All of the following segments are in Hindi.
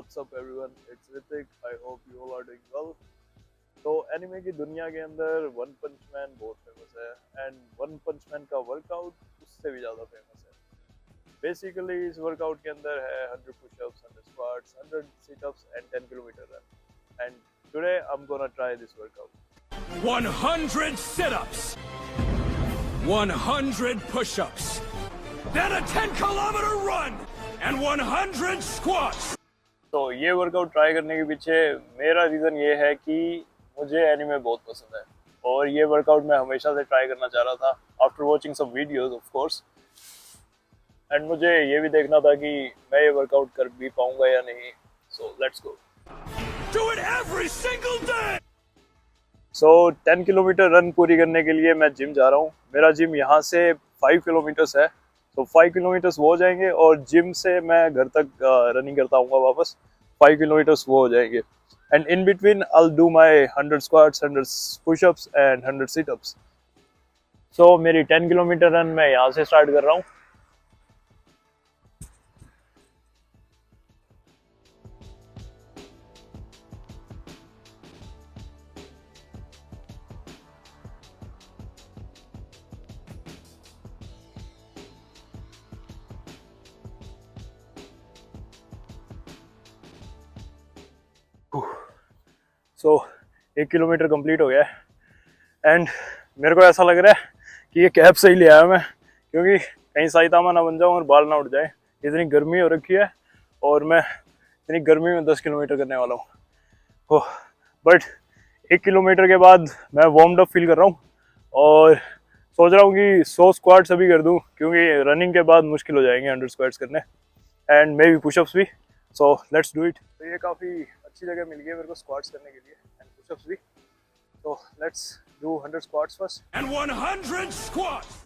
What's up everyone? It's Ritik. I hope you all are doing well. तो एनिमे की दुनिया के अंदर वन पंच मैन बहुत फेमस है एंड वन पंच मैन का वर्कआउट उससे भी ज़्यादा फेमस है। बेसिकली इस वर्कआउट के अंदर है 100 pushups, 100 squats, 100 situps and 10 kilometre run. And today I am gonna try this workout. 100 sit-ups, 100 push-ups, then a 10-kilometer run and 100 squats. तो ये वर्कआउट ट्राई करने के पीछे मेरा रीज़न ये है कि मुझे एनिमे बहुत पसंद है और ये वर्कआउट मैं हमेशा से ट्राई करना चाह रहा था after watching some videos of course. And मुझे ये भी देखना था कि मैं ये वर्कआउट कर भी पाऊंगा या नहीं। So let's go. Do it every single day. So 10 kilometre run पूरी करने के लिए मैं जिम जा रहा हूँ। मेरा जिम यहाँ से 5 किलोमीटर्स है, तो 5 किलोमीटर्स वो हो जाएंगे और जिम से मैं घर तक रनिंग करता हूँ वापस 5 किलोमीटर्स वो हो जाएंगे। And in between I'll do my 100 squats, 100 push-ups and 100 sit-ups. सो मेरी 10 किलोमीटर रन मैं यहाँ से स्टार्ट कर रहा हूँ। सो 1 किलोमीटर कंप्लीट हो गया है एंड मेरे को ऐसा लग रहा है कि ये कैब से ही ले आया मैं, क्योंकि कहीं साइतामा ना बन जाऊँ और बाल ना उठ जाए। इतनी गर्मी हो रखी है और मैं इतनी गर्मी में 10 किलोमीटर करने वाला हूँ। बट 1 किलोमीटर के बाद मैं वार्म्ड अप फील कर रहा हूँ और सोच रहा हूँ कि 100 स्क्वाट्स अभी कर दूँ, क्योंकि रनिंग के बाद मुश्किल हो जाएंगे 100 स्क्वाट्स करने एंड मे बी पुशअप्स भी। So let's do it. तो ये काफ़ी अच्छी जगह मिल गई है मेरे को स्क्वाट्स करने के लिए एंड पुशअप्स भी। So let's do 100 squats first. And 100 squats.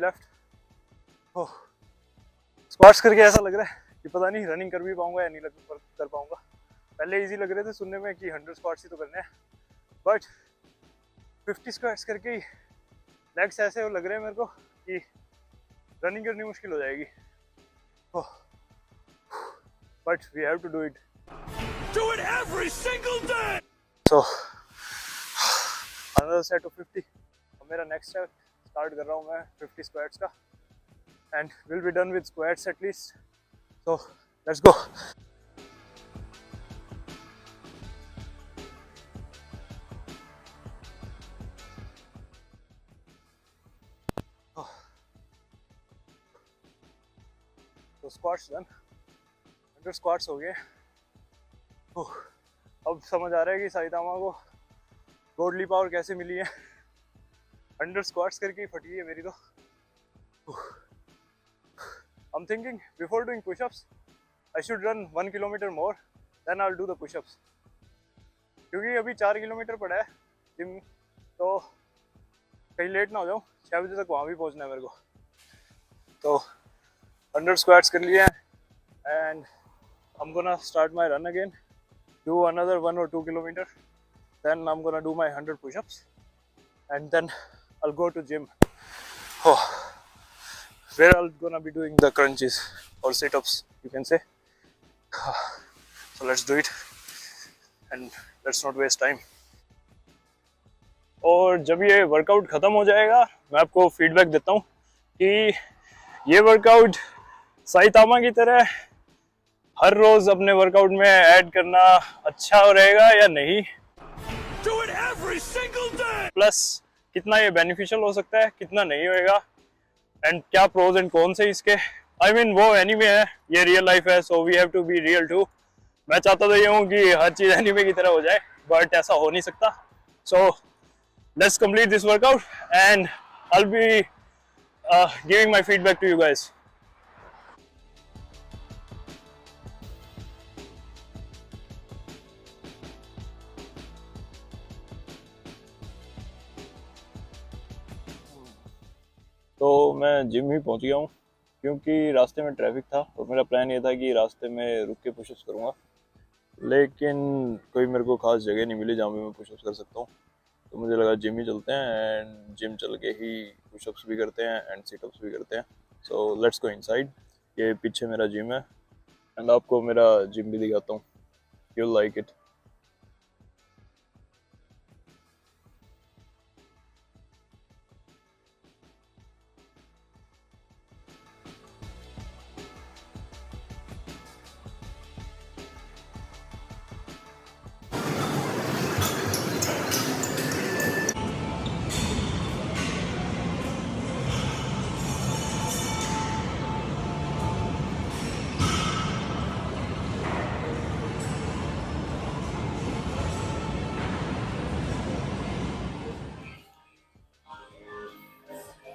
Left. Oh. Squats करके ऐसा लग रहा है कि पता नहीं रनिंग कर भी पाऊंगा या नहीं कर पाऊंगा। पहले इजी लग रहे थे सुनने में कि 100 स्क्वाट्स ही तो करने हैं, बट 50 स्क्वाट्स करके ही लेग्स ऐसे लग रहे हैं मेरे को कि रनिंग करनी मुश्किल हो जाएगी। But we have to do it. Do it every single day. So another set of 50। अब मेरा नेक्स्ट सेट स्टार्ट कर रहा हूँ मैं 50 स्क्वाट्स का and we'll be done with squats at least. So let's go. तो squats done, 100 squats हो गए। अब समझ आ रहा है कि साइतामा को गॉडली पावर कैसे मिली है। 100 squats करके ही फटी है मेरी तो। I'm thinking before doing push-ups, I should run 1 kilometer more, then I'll do the push-ups. क्योंकि अभी 4 किलोमीटर पड़ा है जिम, तो कहीं लेट ना हो जाऊँ। 6 बजे तक वहाँ भी पहुँचना है मेरे को। तो 100 squats कर लिए हैं and I'm gonna start my run again, do another 1 or 2 kilometer, then I'm gonna do my 100 push-ups and then I'll go to gym. Where I'm gonna be doing the crunches or sit-ups, you can say. So let's do it and let's not waste time. और जब ये वर्कआउट ख़त्म हो जाएगा मैं आपको फीडबैक देता हूँ कि ये वर्कआउट साइतामा की तरह हर रोज़ अपने वर्कआउट में ऐड करना अच्छा रहेगा या नहीं। Do it every single day. Plus कितना ये बेनिफिशियल हो सकता है, कितना नहीं होएगा, एंड क्या प्रोज एंड कॉन्स है इसके। आई मीन वो एनीमे है, ये रियल लाइफ है, so we have to be real too. मैं चाहता तो ये हूँ कि हर चीज़ एनीमे की तरह हो जाए, बट ऐसा हो नहीं सकता। So let's complete this workout and I will be giving my feedback to you guys. तो मैं जिम ही पहुंच गया हूँ क्योंकि रास्ते में ट्रैफिक था और मेरा प्लान ये था कि रास्ते में रुक के पुशअप्स करूँगा, लेकिन कोई मेरे को खास जगह नहीं मिली जहाँ पे मैं पुशअप्स कर सकता हूँ। तो मुझे लगा जिम ही चलते हैं एंड जिम चल के ही पुशअप्स भी करते हैं एंड सिटअप्स भी करते हैं। So let's go inside. ये पीछे मेरा जिम है एंड आपको मेरा जिम भी दिखाता हूँ, यू लाइक इट।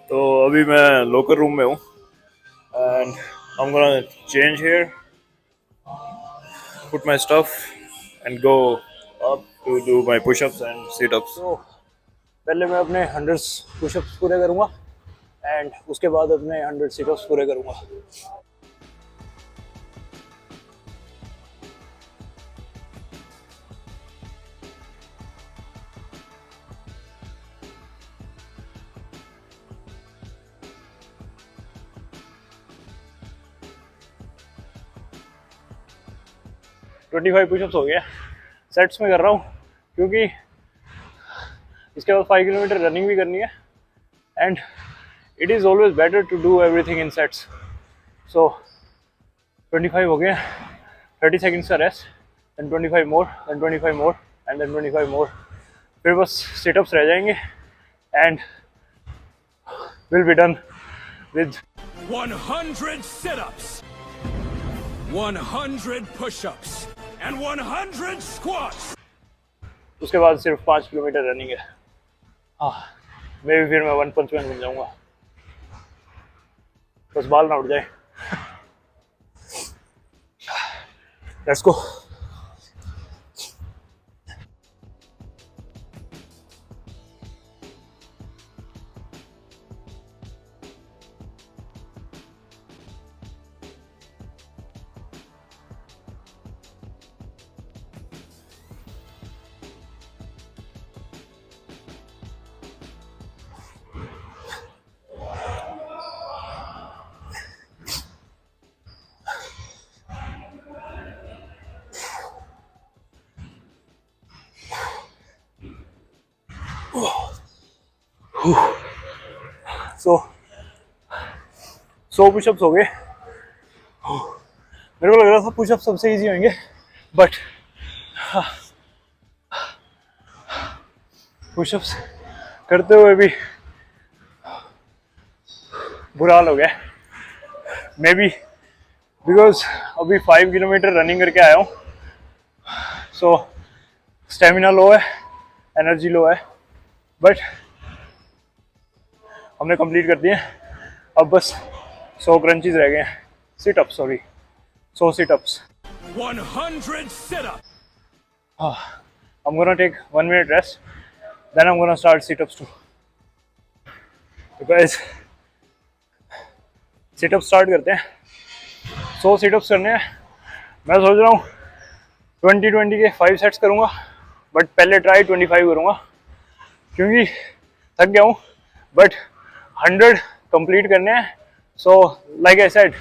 तो अभी मैं लोकर रूम में हूँ and I am gonna change here, put my stuff and go up to do my push-ups and sit-ups. तो पहले मैं अपने 100 पुशअप्स पूरे करूँगा एंड उसके बाद अपने 100 सिटअप्स पूरे करूँगा। ट्वेंटी 25 पुशअप्स हो गया, सेट्स में कर रहा हूँ क्योंकि इसके बाद 5 किलोमीटर रनिंग भी करनी है and it is always better to do everything in sets. So 25 हो गए, 30 सेकेंड्स का rest, then 25 more, then 25 more and then 25 more, फिर बस सिटअप्स रह जाएंगे and will be done with 100 sit-ups, 100 push-ups, and 100 squats. उसके बाद सिर्फ 5 किलोमीटर रनिंग है। हाँ, मे भी फिर मैं 155 बन जाऊंगा, बस बाल ना उठ जाए। Let's go. सो पुशअप्स हो गए। मेरे को लग रहा था पुशअप्स सबसे इजी होंगे, बट पुशअप्स करते हुए भी बुरा हाल हो गया। मे बी बिकॉज अभी 5 किलोमीटर रनिंग करके आया हूँ, सो स्टेमिना लो है, एनर्जी लो है, बट हमने कंप्लीट कर दिए। अब बस 100 क्रंचीज रह गए हैं, sit-ups, sorry 100 sit-ups. 100 sit-ups. I'm gonna take 1 minute rest, then I'm gonna start sit-ups too. तो guys, sit-ups start करते हैं। 100 sit-ups करने हैं। मैं सोच रहा हूँ 20-20 के 5 सेट्स करूँगा, बट पहले ट्राई 25 करूँगा क्योंकि थक गया हूँ, बट 100 कंप्लीट करने हैं। So like I said,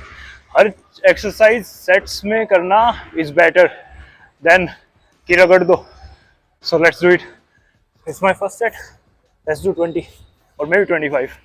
her exercise sets में करना इज बेटर देन कि रगड़ दो। So let's do it. It's my first set, let's do 20 और मे बी 25।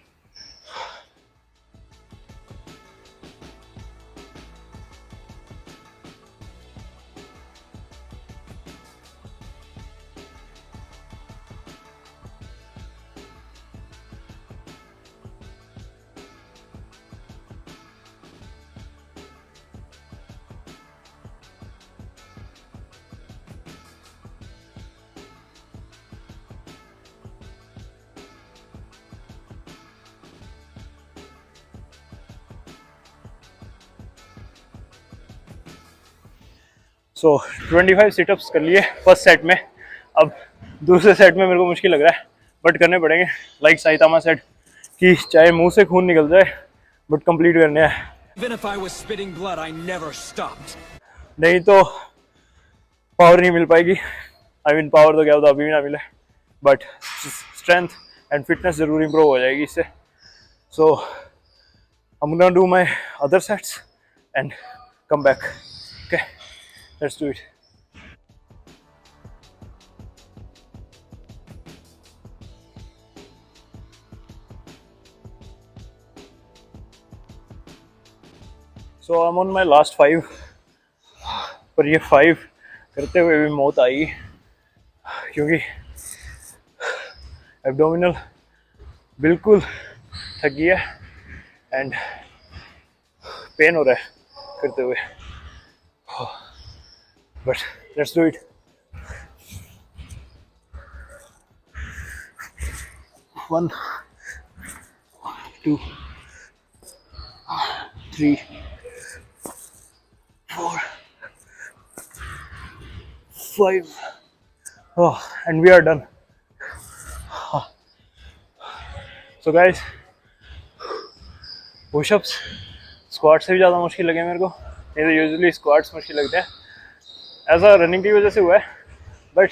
सो 25 सिटअप्स कर लिए फर्स्ट सेट में। अब दूसरे सेट में मेरे को मुश्किल लग रहा है, बट करने पड़ेंगे। लाइक साइतामा सेट कि चाहे मुंह से खून निकल जाए बट कंप्लीट करने हैं, Even if I was spitting blood, I never stopped. नहीं तो पावर नहीं मिल पाएगी। आई मीन पावर तो क्या होता अभी भी ना मिले, बट स्ट्रेंथ एंड फिटनेस जरूर इंप्रूव हो जाएगी इससे। सो I'm gonna do my other sets and come back. Okay, let's do it. So I'm on my last 5, पर ये 5 करते हुए भी मौत आई क्योंकि एब्डोमिनल बिल्कुल थक गया एंड पेन हो रहा है करते हुए, but let's do it. 1 2 3 4 5 and we are done. So guys, pushups squat से भी ज़्यादा मुश्किल लगे मेरे को। ये तो यूजुअली स्क्वाट्स मुश्किल लगते हैं, ऐसा रनिंग की वजह से हुआ है, बट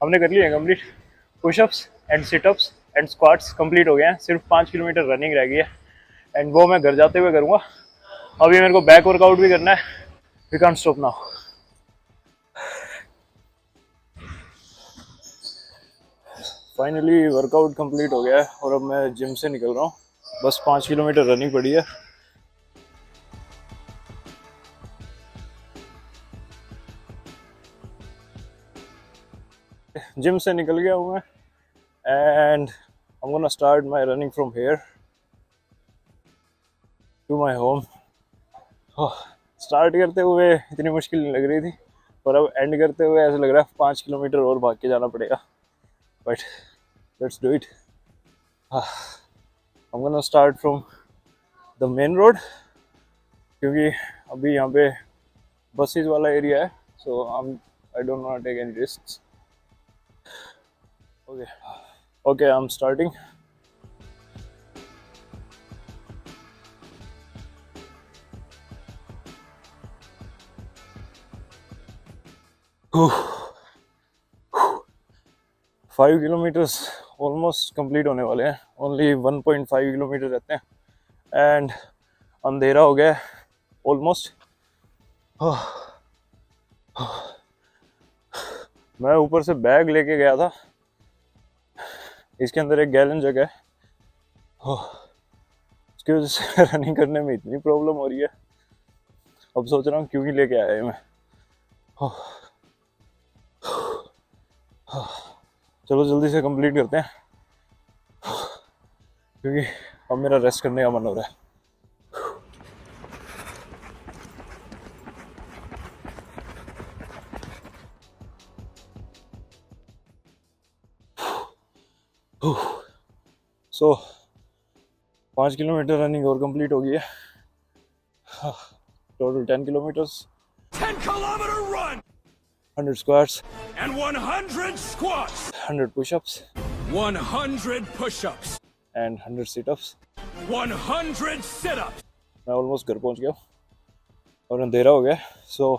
हमने कर लिया complete. Pushups and sit-ups and squats complete हो गए हैं, सिर्फ 5 किलोमीटर रनिंग रह गई है एंड वो मैं घर जाते हुए करूँगा। अभी मेरे को बैक वर्कआउट भी करना है, we can't stop now. Finally workout complete हो गया है और अब मैं जिम से निकल रहा हूँ, बस 5 किलोमीटर रनिंग पड़ी है। जिम से निकल गया हूँ मैं and I am gonna start my running from here to my home. Start करते हुए इतनी मुश्किल नहीं लग रही थी, और अब एंड करते हुए ऐसा लग रहा है 5 किलोमीटर और भाग के जाना पड़ेगा, but let's do it. I am gonna start from the main road क्योंकि अभी यहाँ पे बसेस वाला एरिया है, so I don't want take any risks. Okay I am starting. Five kilometres almost complete होने वाले हैं, ओनली 1.5 किलोमीटर रहते हैं एंड अंधेरा हो गया है ऑलमोस्ट। मैं ऊपर से बैग लेके गया था, इसके अंदर एक गैलन जग है, उसकी वजह से रनिंग करने में इतनी प्रॉब्लम हो रही है। अब सोच रहा हूँ क्यों ही लेके आया मैं। चलो जल्दी से कंप्लीट करते हैं क्योंकि अब मेरा रेस्ट करने का मन हो रहा है। सो 5 किलोमीटर रनिंग और कंप्लीट हो गई है, total 10 kilometres, 10-kilometer run 100 squats and 100 squats, 100 pushups 100 push-ups, and 100 sit-ups. 100 sit-ups. मैं ऑलमोस्ट घर पहुंच गया और अंधेरा हो गया, सो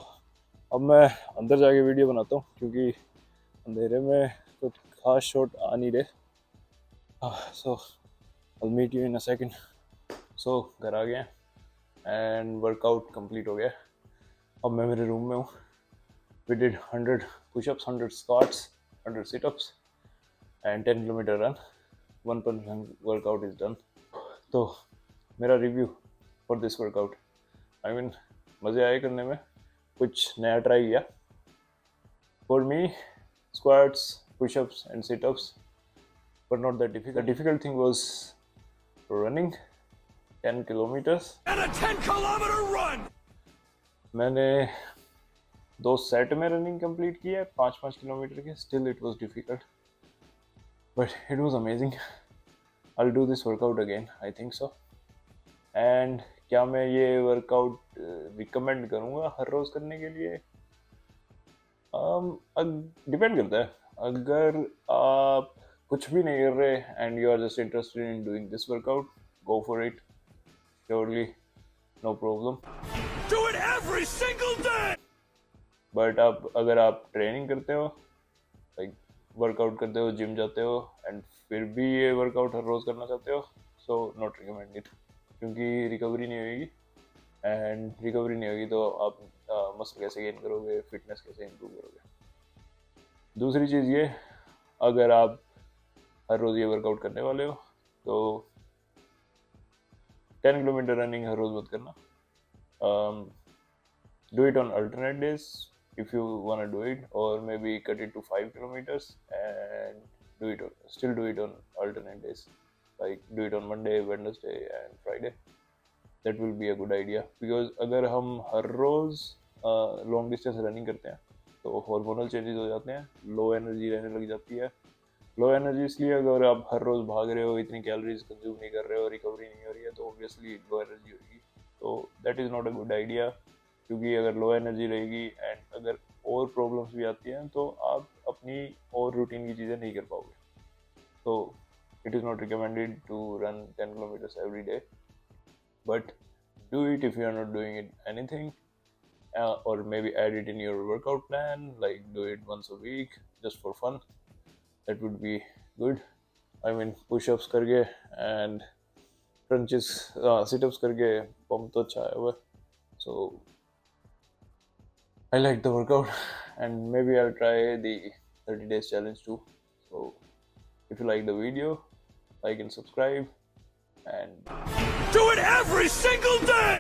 अब मैं अंदर जाके वीडियो बनाता हूँ क्योंकि अंधेरे में कुछ खास शॉट आ नहीं रहे। So I meet you in a second. So घर आ गए एंड वर्कआउट कंप्लीट हो गया, अब मैं मेरे रूम में हूँ। We did 100 pushups, 100 squats, 100 situps and 10 kilometre run. 1% workout is done. तो मेरा review for this workout, I mean मज़े आए करने में, कुछ नया ट्राई किया। For me squats, pushups and situps were not that difficult. The difficult thing was running 10 kilometers. And a 10-kilometer run. मैंने 2 सेट में रनिंग कंप्लीट की है 5-5 किलोमीटर के। Still it was difficult, but it was amazing. I'll do this workout again, I think so. And क्या मैं ये वर्कआउट रिकमेंड करूँगा हर रोज़ करने के लिए? डिपेंड करता है। अगर आप कुछ भी नहीं कर रहे and you are just interested in doing this workout, go for it, surely, no problem. Do it every single day! But अगर आप ट्रेनिंग करते हो, लाइक वर्कआउट करते हो, जिम जाते हो एंड फिर भी ये वर्कआउट हर रोज़ करना चाहते हो, सो नॉट रिकमेंडेड, क्योंकि रिकवरी नहीं होगी, एंड रिकवरी नहीं होगी तो आप मसल कैसे गेन करोगे, फिटनेस कैसे इंप्रूव करोगे. दूसरी चीज़ ये, अगर आप हर रोज़ ये वर्कआउट करने वाले हो तो 10 किलोमीटर रनिंग हर रोज़ मत करना. Do it on alternate days if you want to do it, or maybe cut it to 5 kilometers and still do it on alternate days, like do it on Monday, Wednesday and Friday. That will be a good idea, because अगर हम हर रोज़ लॉन्ग डिस्टेंस रनिंग करते हैं तो हार्मोनल चेंजेस हो जाते हैं, लो एनर्जी रहने लग जाती है. लो एनर्जी इसलिए, अगर आप हर रोज़ भाग रहे हो, इतनी कैलोरीज कंज्यूम नहीं कर रहे हो, रिकवरी नहीं हो रही है, तो ऑब्वियसली लो एनर्जी होगी. तो that is not a good idea, क्योंकि अगर लो एनर्जी रहेगी एंड अगर और प्रॉब्लम्स भी आती हैं तो आप अपनी और रूटीन की चीज़ें नहीं कर पाओगे. तो it is not recommended to run 10 kilometers every day, but do it if you are not doing it anything, or maybe add it in your workout plan, like do it once a week just for fun. That would be good. I mean, push-ups करके and crunches, sit-ups करके pump तो अच्छा है वो. So I like the workout, and maybe I'll try the 30 days challenge too. So if you like the video, like and subscribe, and Do it every single day!